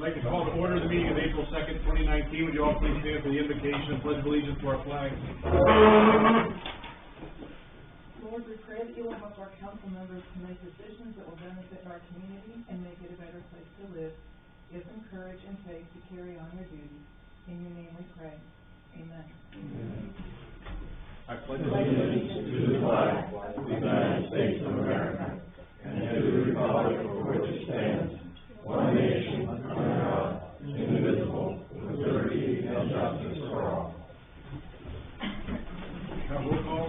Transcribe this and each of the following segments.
like to call to order the meeting of April 2nd, 2019. Would you all please stand for the invocation and pledge allegiance to our flag? Lord, we pray that you will help our council members to make decisions that will benefit our community and make it a better place to live. Give them courage and faith to carry on their duties. In your name we pray. Amen. Amen. I pledge allegiance to the flag of the United States of America and to the republic for which it stands, one nation, under God, indivisible, with liberty and justice for all. Now, roll call.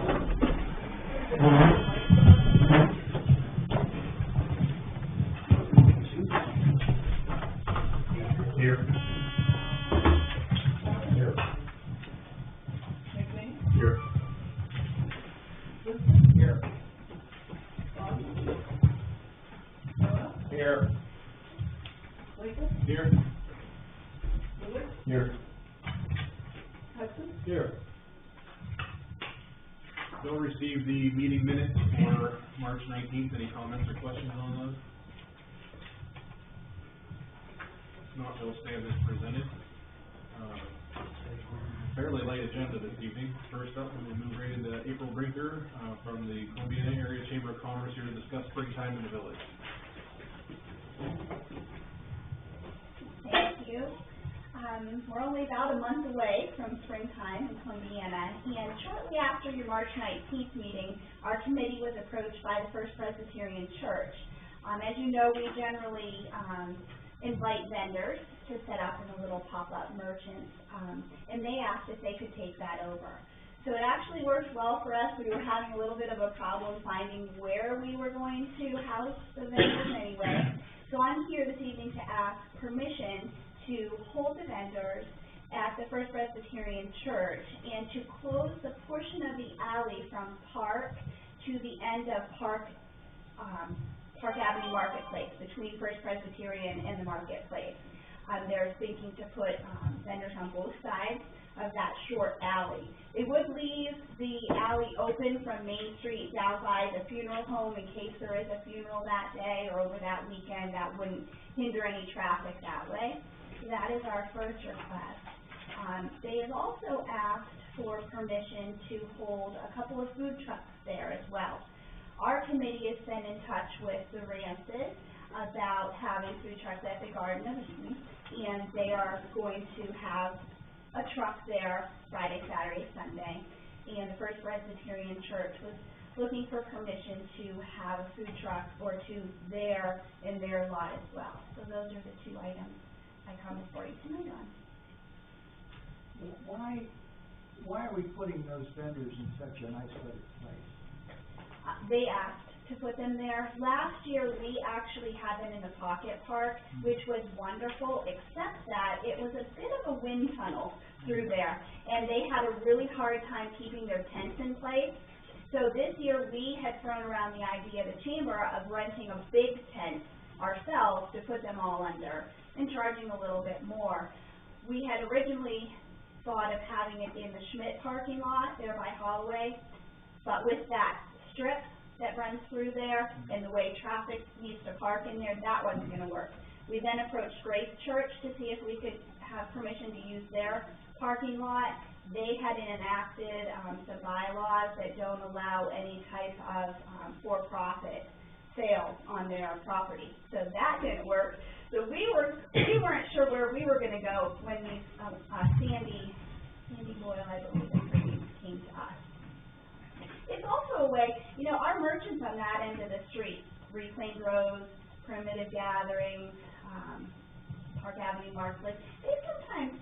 Here. Here. Here. Here. Here. Here. Here. Hudson? Here. Don't receive the meeting minutes for March 19th. Any comments or questions on those? If not, they'll stand as presented. Fairly light agenda this evening. First up, we'll move right into April Brinker from the Columbiana Area Chamber of Commerce here to discuss springtime in the village. Thank you. We're only about a month away from springtime in Columbiana, and shortly after your March 19th meeting, our committee was approached by the First Presbyterian Church. As you know, we generally invite vendors to set up in a little pop-up merchants, and they asked if they could take that over. So it actually worked well for us. We were having a little bit of a problem finding where we were going to house the vendors anyway. So I'm here this evening to ask permission to hold the vendors at the First Presbyterian Church and to close the portion of the alley from Park to the end of Park Avenue Marketplace, between First Presbyterian and the Marketplace. They're thinking to put vendors on both sides of that short alley. It would leave the alley open from Main Street down by the funeral home in case there is a funeral that day or over that weekend. That wouldn't hinder any traffic that way. That is our first request. They have also asked for permission to hold a couple of food trucks there as well. Our committee has been in touch with the Rances about having food trucks at the Garden of Eden, and they are going to have a truck there Friday, Saturday, Sunday, and the First Presbyterian Church was looking for permission to have a food truck or two there in their lot as well. So those are the two items I come before you tonight on. Why are we putting those vendors in such an isolated place? They asked to put them there. Last year we actually had them in the Pocket Park, which was wonderful, except that it was a bit of a wind tunnel through there, and they had a really hard time keeping their tents in place. So this year we had thrown around the idea, the chamber, of renting a big tent ourselves to put them all under and charging a little bit more. We had originally thought of having it in the Schmidt parking lot there by Holloway, but with that strip that runs through there and the way traffic needs to park in there, that wasn't going to work. We then approached Grace Church to see if we could have permission to use their parking lot. They had enacted some bylaws that don't allow any type of for-profit sales on their property, so that didn't work. So we weren't sure where we were going to go when these Sandy Boyle, I believe, came to us. It's also a way, you know, our merchants on that end of the street, Reclaimed Rose, Primitive Gatherings, Park Avenue Marketplace, they sometimes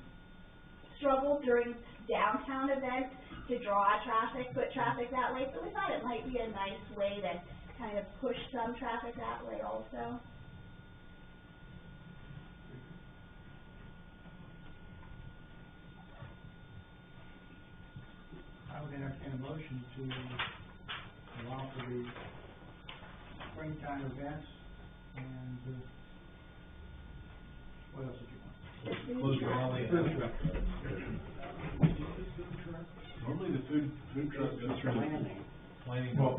struggle during downtown events to draw traffic, foot traffic that way, so we thought it might be a nice way to kind of push some traffic that way also. I would entertain a motion to allow for the springtime events and what else did you want? Close the alley. Normally the food truck goes through the planning. Well,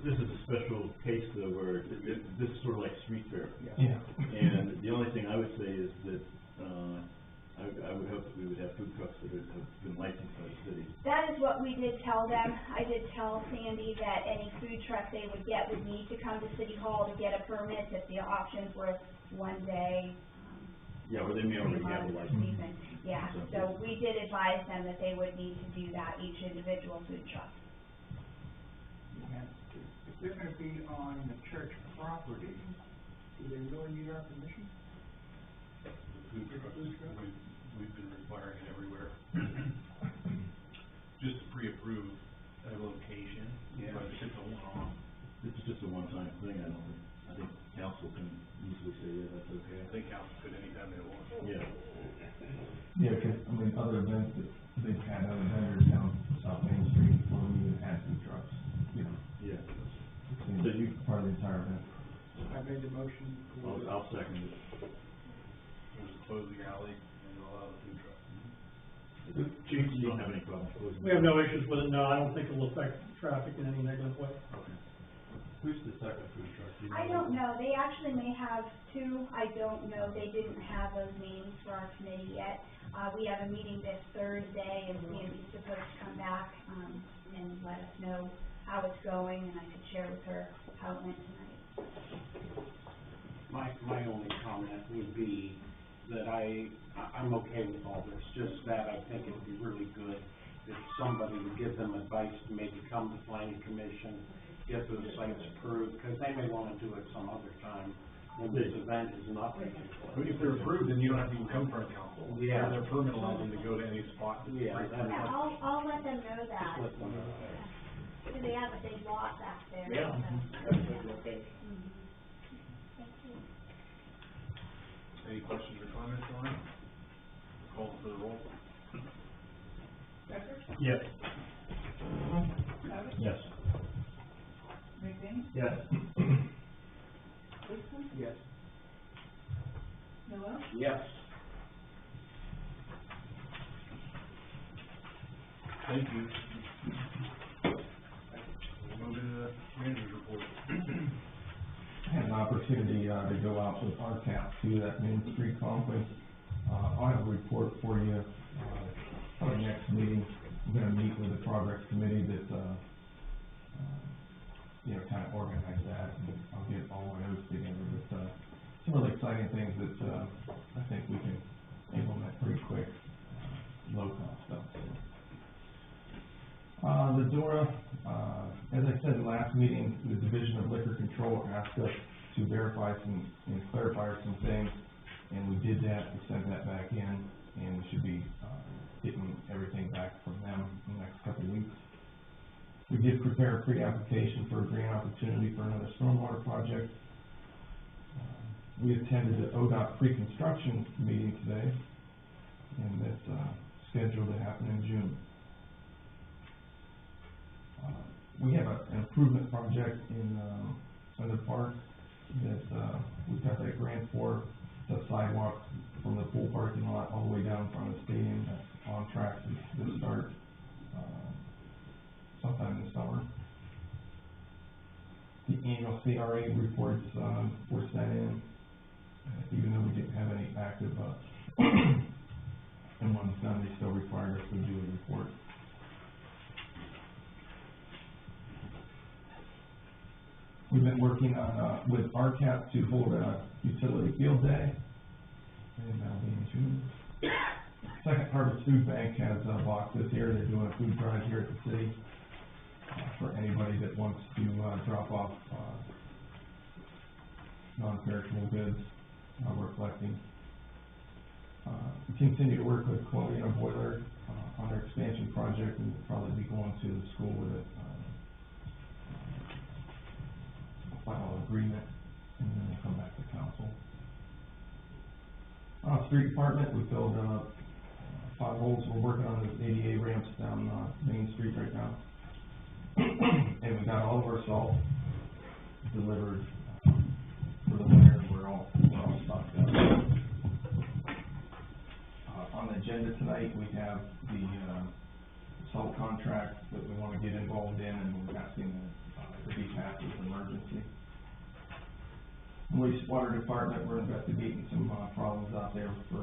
this is a special case though, where this is sort of like street fair. Yeah. And the only thing I would say is that, I would hope that we would have food trucks that have been licensed by the city. That is what we did tell them. I did tell Sandy that any food truck they would get would need to come to City Hall to get a permit if the options were 1 day. Yeah, or they may already have a license. Season. Yeah, so we did advise them that they would need to do that, each individual food truck. And if they're gonna be on the church property, do they really need our permission? Food trucks, we've been requiring it everywhere. Just to pre-approve a location, but if it's a one-off, It's just a one-time thing, I think council can easily say, yeah, that's okay. I think council could anytime they want. Yeah. Yeah, because, I mean, other events that they've had other vendors down South Main Street before we even had food trucks, you know. Yeah. It seems So you- part of the entire event. I made the motion. I'll second it. Just close the alley and allow the food truck. Chief, you don't have any problem closing? We have no issues with it, no, I don't think it will affect traffic in any negative way. Okay. Who's the second food truck? Do you I don't know, they actually may have two, I don't know, they didn't have those names for our committee yet. We have a meeting this Thursday, and Sandy's supposed to come back, and let us know how it's going, and I could share with her how it went tonight. My only comment would be that I'm okay with all this, just that I think it'd be really good if somebody would give them advice to maybe come to planning commission, get those sites approved, because they may want to do it some other time when this event is not taking I place. mean, if they're approved, then you don't have to even come from council. Yeah. Their permit allows them to go to any spot. Yeah, that- Yeah, I'll let them know Just that, let them know. because they have a big lot back there. Yeah. so. That's a good thing. Mhm. Thank you. Any questions or comments on it? Call for the roll. Becker? Yes. Savage? Yes. McBain? Yes. Liston? Yes. Noel? Yes. Thank you. We'll move to the manager's report. I had an opportunity, to go out with RCAP to that Main Street conference. I'll have a report for you, for our next meeting. I'm gonna meet with the progress committee that, you know, kind of organize that, and I'll get all my notes together, but, some really exciting things that, I think we can implement pretty quick, low-cost stuff, so. The DORA, as I said in the last meeting, the Division of Liquor Control asked us to verify some, and clarify some things, and we did that, we sent that back in, and we should be, getting everything back from them in the next couple of weeks. We did prepare a pre-application for a grant opportunity for another stormwater project. We attended the ODOT pre-construction meeting today, and that's, scheduled to happen in June. We have an improvement project in the park that, we got that grant for, the sidewalk from the pool parking lot all the way down in front of the stadium. That's on track to start, sometime this summer. The annual CRA reports, were sent in, even though we didn't have any active, and when it's done, they still require us to do a report. We've been working on, with RCAP to hold a utility field day, and that'll be in June. Second Harvest Food Bank has boxes here. They're doing a food drive here at the city, for anybody that wants to, drop off, non-perishable goods, we're collecting. We continue to work with Columbiana Boiler, on their expansion project, and we'll probably be going to the school with it, final agreement, and then we'll come back to council. Street department, we filled, potholes. We're working on those ADA ramps down, Main Street right now. And we got all of our salt delivered, for the winter, and we're all stocked up. On the agenda tonight, we have the, salt contract that we wanna get involved in, and we're asking, the DPAS passed as an emergency. Wastewater department, we're investigating some, problems out there for,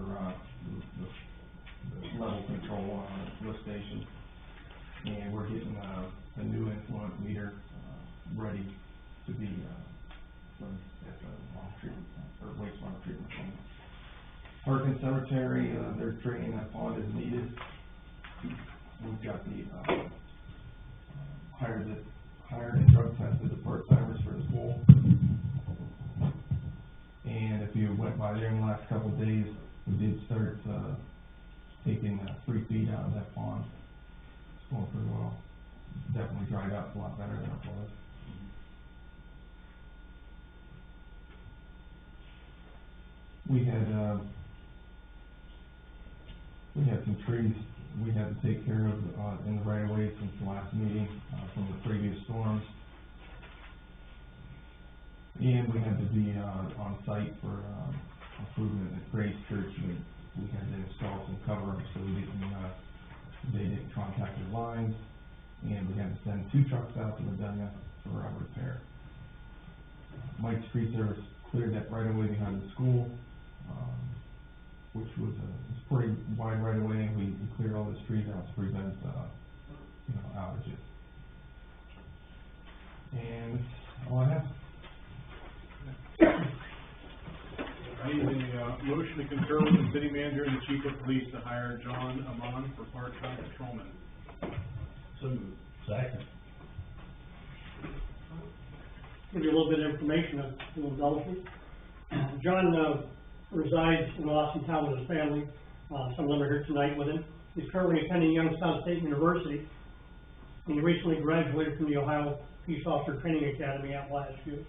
the level control on the lift station. And we're getting, a new influent meter, ready to be, run at the water treatment, or wastewater treatment plant. Park and Cemetery, they're draining that pond as needed. We've got the, hired and drug tested the part-timers for the pool. And if you went by there in the last couple of days, we did start, taking 3 feet out of that pond. It's going pretty well. Definitely dried up a lot better than it was. We had some trees we had to take care of, in the right of way since the last meeting, from the previous storms. And we had to be, on site for, improvement at Grace Church. We had to install some cover so they didn't contact the lines. And we had to send 2 trucks out to Medina for a repair. Mike's Tree Service cleared that right away behind the school, which was it's pretty wide right away. We cleared all the trees out to prevent, outages. And that's all I have. I need a motion to concur with the city manager and the chief of police to hire John Amon for part-time patrolman. So moved. Second. Give you a little bit of information, a little embellishment. John, resides in Austintown with his family. Some of them are here tonight with him. He's currently attending Youngstown State University, and he recently graduated from the Ohio Peace Officer Training Academy at last year.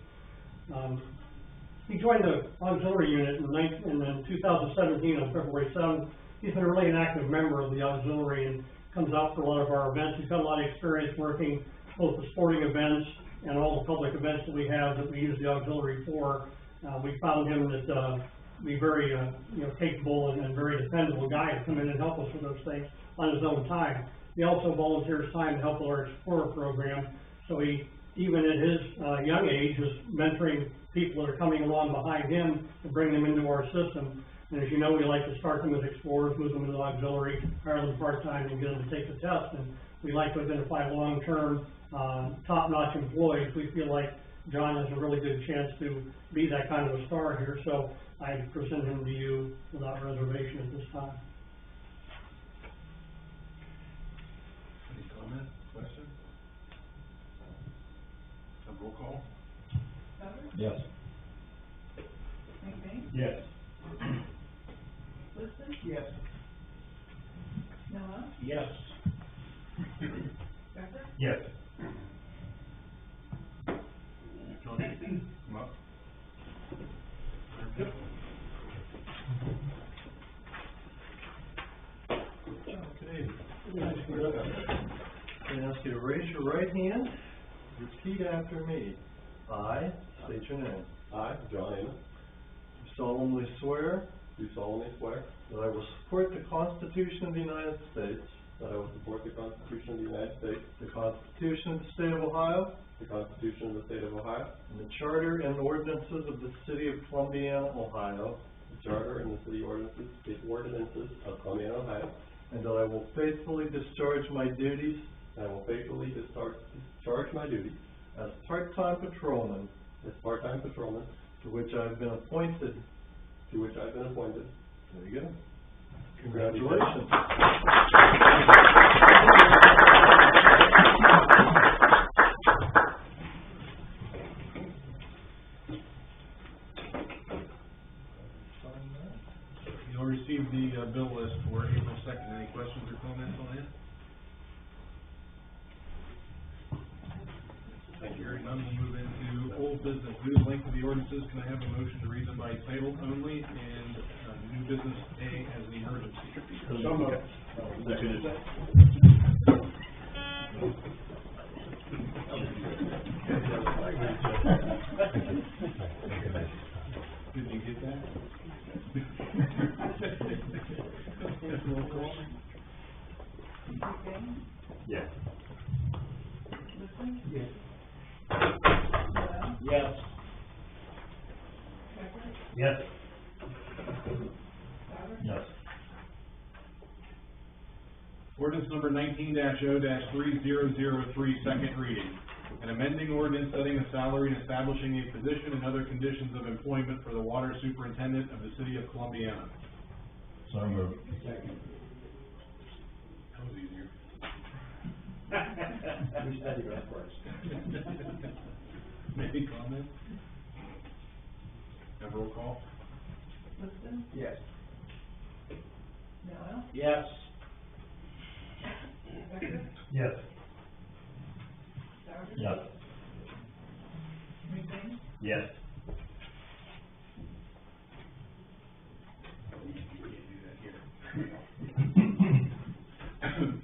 He joined the auxiliary unit in 2017 on February 7th. He's been really an active member of the auxiliary and comes out for a lot of our events. He's got a lot of experience working both the sporting events and all the public events that we have that we use the auxiliary for. We found him to be very capable and very dependable guy to come in and help us with those things on his own time. He also volunteers time to help with our Explorer program. So he, even at his young age, is mentoring people that are coming along behind him to bring them into our system. And as you know, we like to start them with Explorers, move them into the auxiliary, hire them part-time, and get them to take the test. And we like to identify long-term, top-notch employees. We feel like John has a really good chance to be that kind of a star here. So I present him to you without reservation at this time. Any comment, question? A roll call? Better? Yes. McBain? Yes. Liston? Yes. Noah? Yes. Becker? Yes. John, come up. Yep. Okay. I'm going to ask you to raise your right hand, repeat after me. I state your name. I, John Amos, Do solemnly swear do solemnly swear that I will support the Constitution of the United States, that I will support the Constitution of the United States, the Constitution of the State of Ohio, the Constitution of the State of Ohio, and the Charter and ordinances of the City of Columbiana, Ohio, the Charter and the city ordinances of Columbiana, Ohio, and that I will faithfully discharge my duties and I will faithfully discharge my duties as part-time patrolman as part-time patrolman to which I have been appointed. There you go. Congratulations. You'll receive the bill list for April 2nd. Any questions or comments on it? Thank you. Hearing none, we'll move into old business. Due to the length of the ordinances, can I have a motion to read them by title only and new business A as an emergency? So moved. Did you get that? McBain? Yes. Liston? Yes. Yes. Becker? Yes. Souter? Yes. Ordinance number 19-0-3003, second reading. An amending ordinance setting a salary and establishing a position and other conditions of employment for the water superintendent of the city of Columbiana. So moved. Second. That was easier. We studied that first. Any comments? Have roll call? Liston? Yes. Noel? Yes. Becker? Yes. Souter? Yes. McBain? Yes.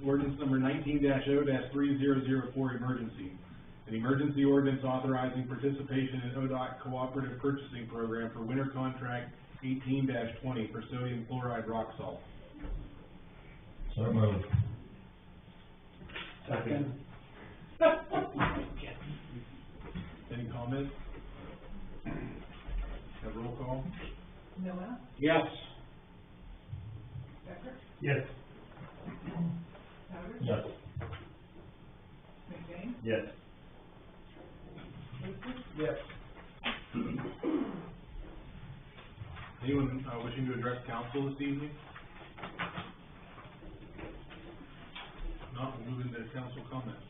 Ordinance number 19-0-3004, emergency. An emergency ordinance authorizing participation in ODOT Cooperative Purchasing Program for winter contract 18-20 for sodium chloride rock salt. So moved. Second. Any comments? Have roll call? Noel? Yes. Becker? Yes. Souter? Yes. McBain? Yes. Liston? Yes. Anyone wishing to address council this evening? Not, we'll move into council comments.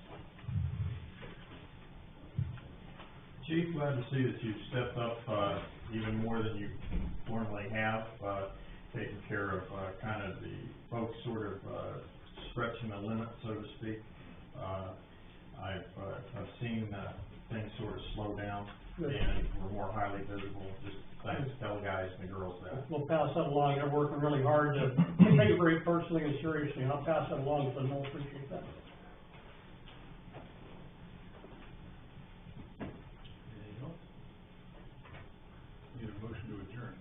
Chief, glad to see that you've stepped up, even more than you normally have, taking care of, kind of the folks sort of, stretching the limit, so to speak. I've seen, things sort of slow down and we're more highly visible. Just thanks, tell the guys and the girls that. We'll pass that along, they're working really hard to take it very personally and seriously, and I'll pass that along, so they'll appreciate that. Anything else? Need a motion to adjourn.